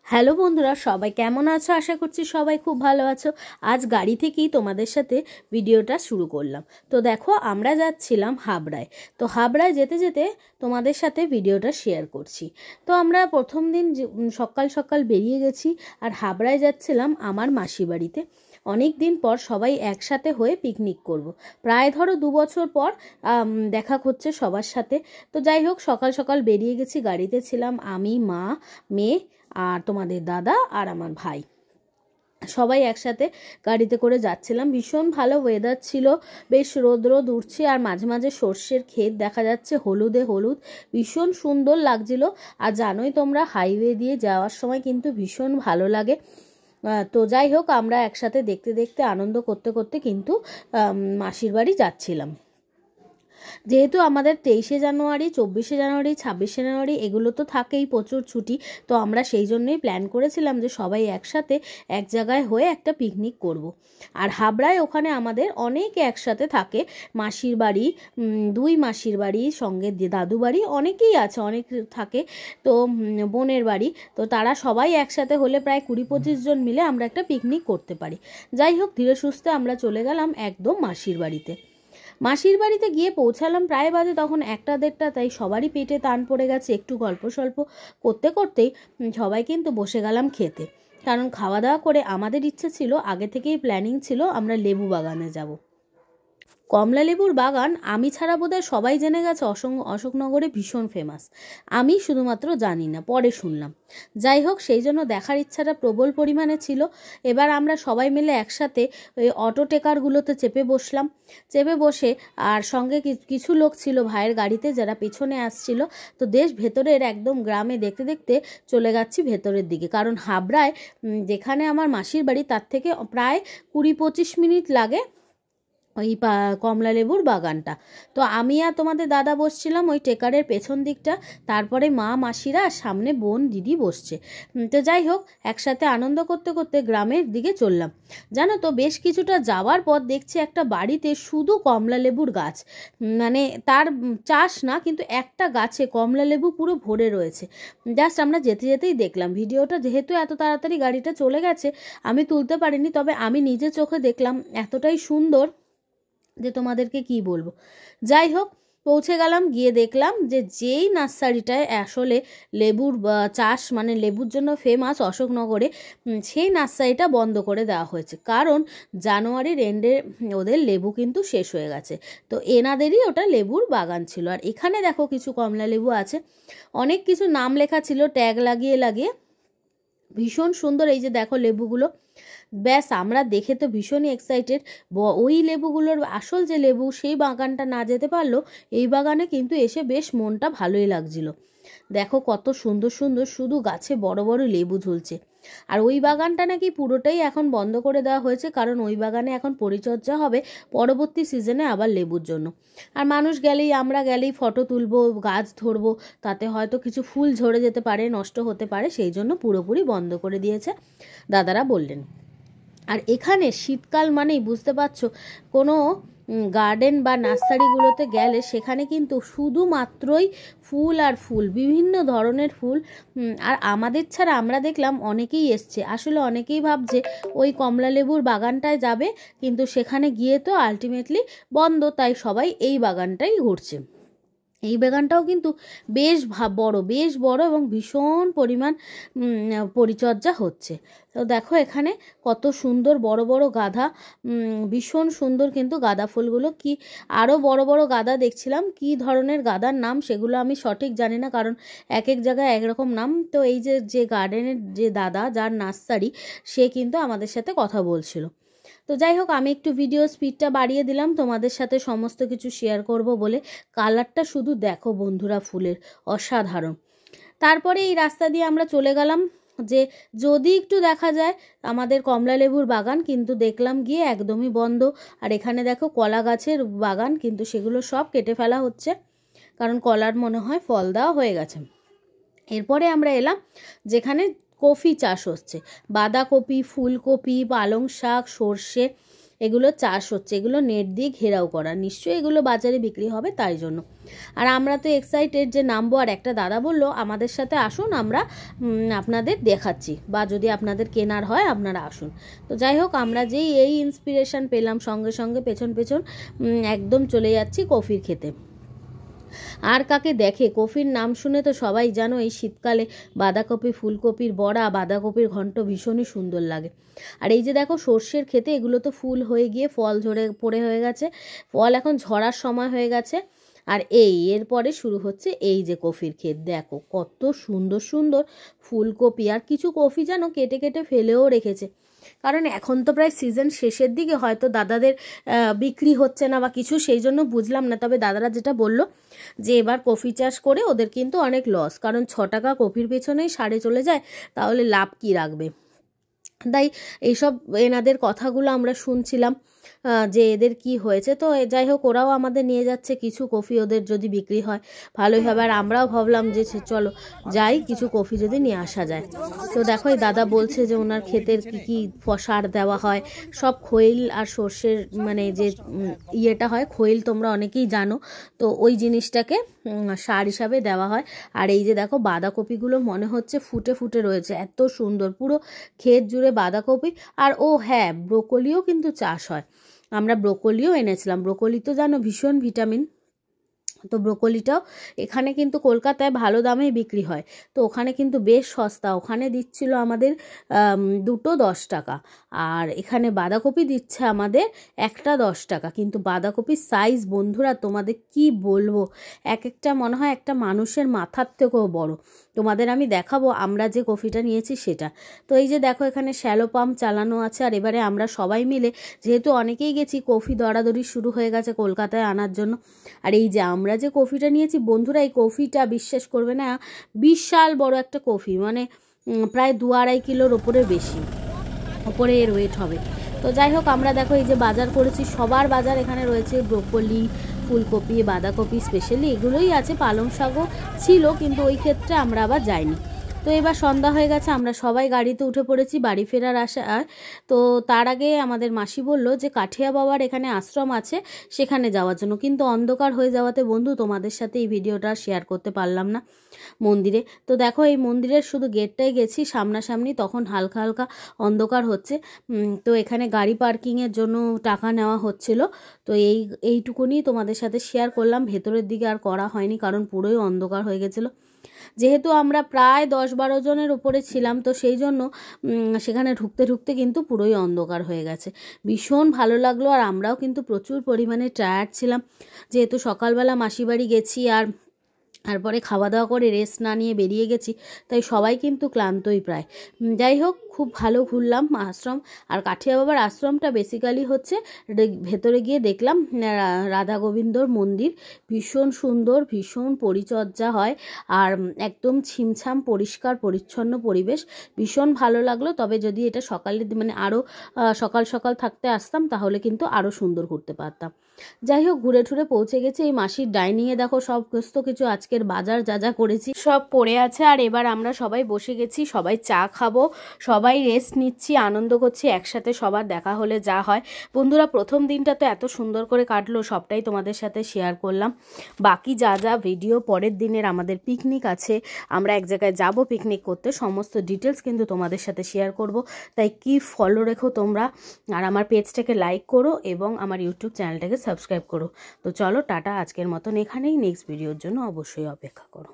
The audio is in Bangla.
হ্যালো বন্ধুরা, সবাই কেমন আছো? আশা করছি সবাই খুব ভালো আছো। আজ গাড়ি থেকেই তোমাদের সাথে ভিডিওটা শুরু করলাম। তো দেখো, আমরা যাচ্ছিলাম হাবড়ায়। তো হাবড়ায় যেতে যেতে তোমাদের সাথে ভিডিওটা শেয়ার করছি। তো আমরা প্রথম দিন সকাল সকাল বেরিয়ে গেছি আর হাবড়ায় যাচ্ছিলাম আমার মাসির বাড়িতে। অনেক দিন পর সবাই একসাথে হয়ে পিকনিক করব। প্রায় ধরো 2 বছর পর দেখা হচ্ছে সবার সাথে। তো যাই হোক, সকাল সকাল বেরিয়ে গেছি, গাড়িতে ছিলাম আমি, মা, মেয়ে আর তোমাদের দাদা আর আমার ভাই। সবাই একসাথে গাড়িতে করে যাচ্ছিলাম। ভীষণ ভালো ওয়েদার ছিল, বেশ রোদ উঠছে আর মাঝে মাঝে সর্ষের ক্ষেত দেখা যাচ্ছে, হলুদে হলুদ, ভীষণ সুন্দর লাগছিল। আর জানোই তোমরা, হাইওয়ে দিয়ে যাওয়ার সময় কিন্তু ভীষণ ভালো লাগে। তো যাই হোক, আমরা একসাথে দেখতে দেখতে আনন্দ করতে করতে কিন্তু মাসির বাড়ি যাচ্ছিলাম। যেহেতু আমাদের 23শে জানুয়ারি, 24শে জানুয়ারি, 26শে জানুয়ারি এগুলো তো থাকেই প্রচুর ছুটি। তো আমরা সেই জন্যই প্ল্যান করেছিলাম যে সবাই একসাথে এক জায়গায় হয়ে একটা পিকনিক করব। আর হাবড়ায় ওখানে আমাদের অনেকে একসাথে থাকে, মাসির বাড়ি, 2 মাসির বাড়ি, সঙ্গে দাদু বাড়ি, অনেকেই আছে, অনেক থাকে। তো বোনের বাড়ি, তো তারা সবাই একসাথে হলে প্রায় 20-25 জন মিলে আমরা একটা পিকনিক করতে পারি। যাই হোক, ধীরে সুস্থে আমরা চলে গেলাম একদম মাসির বাড়িতে। মাসির বাড়িতে গিয়ে পৌঁছালাম প্রায় বাজে তখন 1টা-1:30। তাই সবারই পেটে টান পড়ে গেছে। একটু গল্প সল্প করতে করতেই সবাই কিন্তু বসে গেলাম খেতে। কারণ খাওয়া দাওয়া করে আমাদের ইচ্ছে ছিল, আগে থেকেই প্ল্যানিং ছিল আমরা লেবু বাগানে যাব। কমলা লেবুর বাগান আমি ছাড়া বোধহয় সবাই জেনে গেছে, অশোকনগরে ভীষণ ফেমাস। আমি শুধুমাত্র জানি না, পরে শুনলাম। যাই হোক, সেই জন্য দেখার ইচ্ছাটা প্রবল পরিমাণে ছিল। এবার আমরা সবাই মিলে একসাথে ওই অটো টেকারগুলোতে চেপে বসলাম। চেপে বসে আর সঙ্গে কিছু লোক ছিল ভাইয়ের গাড়িতে যারা পেছনে আসছিল। তো দেশ ভেতরের একদম গ্রামে দেখতে দেখতে চলে যাচ্ছি ভেতরের দিকে। কারণ হাবড়ায় যেখানে আমার মাসির বাড়ি তার থেকে প্রায় 20-25 মিনিট লাগে ওই কমলা লেবুর বাগানটা। তো আমি আর তোমাদের দাদা বসছিলাম ওই টেকারের পেছন দিকটা, তারপরে মা মাসিরা আর সামনে বোন দিদি বসছে। তো যাই হোক, একসাথে আনন্দ করতে করতে গ্রামের দিকে চললাম। জানো তো, বেশ কিছুটা যাওয়ার পর দেখছি একটা বাড়িতে শুধু কমলা লেবুর গাছ, মানে তার চাষ না, কিন্তু একটা গাছে কমলা লেবু পুরো ভরে রয়েছে। জাস্ট আমরা যেতে যেতেই দেখলাম। ভিডিওটা যেহেতু এত তাড়াতাড়ি গাড়িটা চলে গেছে আমি তুলতে পারিনি, তবে আমি নিজে চোখে দেখলাম, এতটাই সুন্দর যে তোমাদেরকে কি বলবো। যাই হোক, পৌঁছে গেলাম, গিয়ে দেখলাম যে যেই নার্সারিটায় আসলে লেবুর চাষ, মানে লেবুর জন্য ফেমাস অশোকনগরে, সেই নার্সারিটা বন্ধ করে দেওয়া হয়েছে। কারণ জানুয়ারির এন্ডে ওদের লেবু কিন্তু শেষ হয়ে গেছে। তো এনাদেরই ওটা লেবুর বাগান ছিল। আর এখানে দেখো কিছু কমলা লেবু আছে, অনেক কিছু নাম লেখা ছিল ট্যাগ লাগিয়ে লাগিয়ে, ভীষণ সুন্দর। এই যে দেখো লেবুগুলো, ব্যাস আমরা দেখে তো ভীষণই এক্সাইটেড। ওই লেবুগুলোর আসল যে লেবু, সেই বাগানটা না যেতে পারলো, এই বাগানে কিন্তু এসে বেশ মনটা ভালোই লাগছিল। দেখো কত সুন্দর সুন্দর শুধু গাছে বড় বড় লেবু ঝুলছে। আর ওই বাগানটা নাকি পুরোটাই এখন বন্ধ করে দেওয়া হয়েছে, কারণ ওই বাগানে এখন পরিচর্যা হবে পরবর্তী সিজনে আবার লেবুর জন্য। আর মানুষ গেলেই, আমরা গেলেই ফটো তুলবো, গাছ ধরবো, তাতে হয়তো কিছু ফুল ঝরে যেতে পারে, নষ্ট হতে পারে, সেই জন্য পুরোপুরি বন্ধ করে দিয়েছে দাদারা বললেন। আর এখানে শীতকাল মানেই বুঝতে পারছো, কোনো গার্ডেন বা নার্সারিগুলোতে গেলে সেখানে কিন্তু শুধুমাত্রই ফুল আর ফুল, বিভিন্ন ধরনের ফুল। আর আমাদের ছাড়া আমরা দেখলাম অনেকেই এসছে। আসলে অনেকেই ভাবছে ওই কমলা লেবুর বাগানটায় যাবে, কিন্তু সেখানে গিয়ে তো আলটিমেটলি বন্ধ, তাই সবাই এই বাগানটাই ঘুরছে। এই বাগানটাও কিন্তু বেশ বড় এবং ভীষণ পরিমাণ পরিচর্যা হচ্ছে। তো দেখো এখানে কত সুন্দর বড় বড় গাঁদা, ভীষণ সুন্দর কিন্তু গাঁদা ফুলগুলো। কি আরও বড় বড় গাঁদা দেখছিলাম, কি ধরনের গাঁদার নাম সেগুলো আমি সঠিক জানি না, কারণ এক এক জায়গায় একরকম নাম। তো এই যে গার্ডেনের যে দাদা, যার নার্সারি, সে কিন্তু আমাদের সাথে কথা বলছিল। তো যাই হোক, আমি একটু ভিডিও স্পিডটা বাড়িয়ে দিলাম তোমাদের সাথে সমস্ত কিছু শেয়ার করব বলে। কালারটা শুধু দেখো বন্ধুরা, ফুলের অসাধারণ। তারপরে এই রাস্তা দিয়ে আমরা চলে গেলাম, যে যদি একটু দেখা যায় আমাদের কমলা লেবুর বাগান, কিন্তু দেখলাম গিয়ে একদমই বন্ধ। আর এখানে দেখো কলা গাছের বাগান, কিন্তু সেগুলো সব কেটে ফেলা হচ্ছে, কারণ কলার মনে হয় ফল দেওয়া হয়ে গেছে। এরপরে আমরা এলাম যেখানে কফি চাষ হচ্ছে, বাঁধাকপি, ফুলকপি, পালং শাক, সর্ষে, এগুলো চাষ হচ্ছে, এগুলো নেট দিয়ে ঘেরাও করা, নিশ্চয়ই এগুলো বাজারে বিক্রি হবে তাই জন্য। আর আমরা তো এক্সাইটেড যে নামবো, আর একটা দাদা বলল আমাদের সাথে আসুন, আমরা আপনাদের দেখাচ্ছি, বা যদি আপনাদের কেনার হয় আপনারা আসুন। তো যাই হোক, আমরা যেই এই ইন্সপিরেশন পেলাম সঙ্গে সঙ্গে পেছন পেছন একদম চলে যাচ্ছি কফির খেতে। আর কাকে দেখে, কফির নাম শুনে তো সবাই জানো এই শীতকালে বাঁধাকপি, ফুলকপির বড়া, বাঁধাকপির ঘন্ট ভীষণই সুন্দর লাগে। আর এই যে দেখো সর্ষের খেতে, এগুলো তো ফুল হয়ে গিয়ে ফল ঝরে পড়ে হয়ে গেছে, ফল এখন ঝরার সময় হয়ে গেছে। আর এরপরে শুরু হচ্ছে এই যে কফির ক্ষেত, দেখো কত সুন্দর সুন্দর ফুলকপি, আর কিছু কফি যেন কেটে কেটে ফেলেও রেখেছে, কারণ এখন তো প্রায় সিজন শেষের দিকে, হয়তো দাদাদের বিক্রি হচ্ছে না বা কিছু, সেই জন্য বুঝলাম না। তবে দাদারা যেটা বলল যে এবার কফি চাষ করে ওদের কিন্তু অনেক লস, কারণ 6 টাকা কফির পেছনেই সারে চলে যায়, তাহলে লাভ কি রাখবে। তাই এইসব এনাদের কথাগুলো আমরা শুনছিলাম যে এদের কি হয়েছে। তো যাই হোক, ওরাও আমাদের নিয়ে যাচ্ছে কিছু কফি, ওদের যদি বিক্রি হয় ভালোই হবে। আর আমরাও ভাবলাম যে চলো যাই, কিছু কফি যদি নিয়ে আসা যায়। তো দেখো এই দাদা বলছে যে ওনার ক্ষেতের কি কি সার দেওয়া হয়, সব খৈল আর সর্ষের মানে যে ইয়েটা হয় খৈল, তোমরা অনেকেই জানো, তো ওই জিনিসটাকে সার হিসাবে দেওয়া হয়। আর এই যে দেখো বাঁধাকপিগুলো মনে হচ্ছে ফুটে ফুটে রয়েছে, এত সুন্দর, পুরো ক্ষেত জুড়ে বাঁধাকপি। আর হ্যাঁ, ব্রোকলিও কিন্তু চাষ হয়, আমরা ব্রোকলিও এনেছিলাম। ব্রোকলি তো জানো ভীষণ ভিটামিন, তো ব্রোকলিটাও এখানে কিন্তু কলকাতায় ভালো দামেই বিক্রি হয়, তো ওখানে কিন্তু বেশ সস্তা, ওখানে দিচ্ছিল আমাদের 2টো 10 টাকা, আর এখানে বাঁধাকপি দিচ্ছে আমাদের একটা 10 টাকা। কিন্তু বাঁধাকপির সাইজ বন্ধুরা তোমাদের কি বলবো, এক একটা মনে হয় একটা মানুষের মাথার থেকেও বড়। তোমাদের আমি দেখাবো আমরা যে কফিটা নিয়েছি সেটা। তো এই যে দেখো এখানে শ্যালো পাম্প চালানো আছে, আর এবারে আমরা সবাই মিলে, যেহেতু অনেকেই গেছি, কফি দরাদরি শুরু হয়ে গেছে কলকাতায় আনার জন্য। আর এই যে আমরা যে কফিটা নিয়েছি বন্ধুরা, এই কফিটা বিশ্বাস করবে না, বিশাল বড় একটা কফি, মানে প্রায় 2-2.5 কিলোর ওপরে বেশি, ওপরে এর ওয়েট হবে। তো যাই হোক, আমরা দেখো এই যে বাজার করেছি, সবার বাজার এখানে রয়েছে, ব্রোকলি, ফুলকপি, বাঁধাকপি, স্পেশালি এগুলোই আছে, পালং শাকও ছিল, কিন্তু ওই ক্ষেত্রে আমরা আবার যাইনি। তো এবার সন্ধ্যা হয়ে গেছে, আমরা সবাই গাড়িতে উঠে পড়েছি বাড়ি ফেরার আশায়। তো তার আগে আমাদের মাসি বলল যে কাঠিয়া বাবার এখানে আশ্রম আছে, সেখানে যাওয়ার জন্য, কিন্তু অন্ধকার হয়ে যাওয়াতে বন্ধু তোমাদের সাথে এই ভিডিওটা শেয়ার করতে পারলাম না মন্দিরে। তো দেখো এই মন্দিরের শুধু গেটটাই গেছি, সামনাসামনি তখন হালকা হালকা অন্ধকার হচ্ছে। তো এখানে গাড়ি পার্কিংয়ের জন্য টাকা নেওয়া হচ্ছিল। তো এইটুকুনি তোমাদের সাথে শেয়ার করলাম, ভেতরের দিকে আর করা হয়নি, কারণ পুরোই অন্ধকার হয়ে গেছিলো। যেহেতু আমরা প্রায় 10-12 জনের উপরে ছিলাম, তো সেই জন্য সেখানে ঢুকতে ঢুকতে কিন্তু পুরোই অন্ধকার হয়ে গেছে। ভীষণ ভালো লাগলো, আর আমরাও কিন্তু প্রচুর পরিমাণে টায়ার্ড ছিলাম, যেহেতু সকালবেলা মাসিবাড়ি গেছি, আর তারপরে খাওয়া দাওয়া করে রেস্ট না নিয়ে বেরিয়ে গেছি, তাই সবাই কিন্তু ক্লান্তই প্রায়। যাই হোক, খুব ভালো ঘুরলাম আশ্রম। আর কাঠিয়া বাবার আশ্রমটা বেসিক্যালি হচ্ছে, ভেতরে গিয়ে দেখলাম রাধা গোবিন্দর মন্দির, ভীষণ সুন্দর, ভীষণ পরিচর্যা হয়, আর একদম ছিমছাম পরিষ্কার পরিচ্ছন্ন পরিবেশ, ভীষণ ভালো লাগলো। তবে যদি এটা সকালে মানে আরও সকাল সকাল থাকতে আসতাম, তাহলে কিন্তু আরও সুন্দর ঘুরতে পারতাম। যাই হোক, ঘুরে ঠুরে পৌঁছে গেছি এই মাসির ডাইনিংয়ে, দেখো সব কিছু আজকের বাজার যা যা করেছি সব পড়ে আছে। আর এবার আমরা সবাই বসে গেছি, সবাই চা খাবো, সবাই রেস্ট নিচ্ছি, আনন্দ করছি, একসাথে সবার দেখা হলে যা হয়। বন্ধুরা, প্রথম দিনটা তো এত সুন্দর করে কাটলো, সবটাই তোমাদের সাথে শেয়ার করলাম। বাকি যা যা ভিডিও পরের দিনের, আমাদের পিকনিক আছে, আমরা এক জায়গায় যাব পিকনিক করতে, সমস্ত ডিটেলস কিন্তু তোমাদের সাথে শেয়ার করব। তাই কি ফলো রেখো তোমরা, আর আমার পেজটাকে লাইক করো, এবং আমার ইউটিউব চ্যানেলটাকে সাবস্ক্রাইব করো। তো চলো টাটা, আজকের মতন এখানেই, নেক্সট ভিডিওর জন্য অবশ্যই অপেক্ষা করো।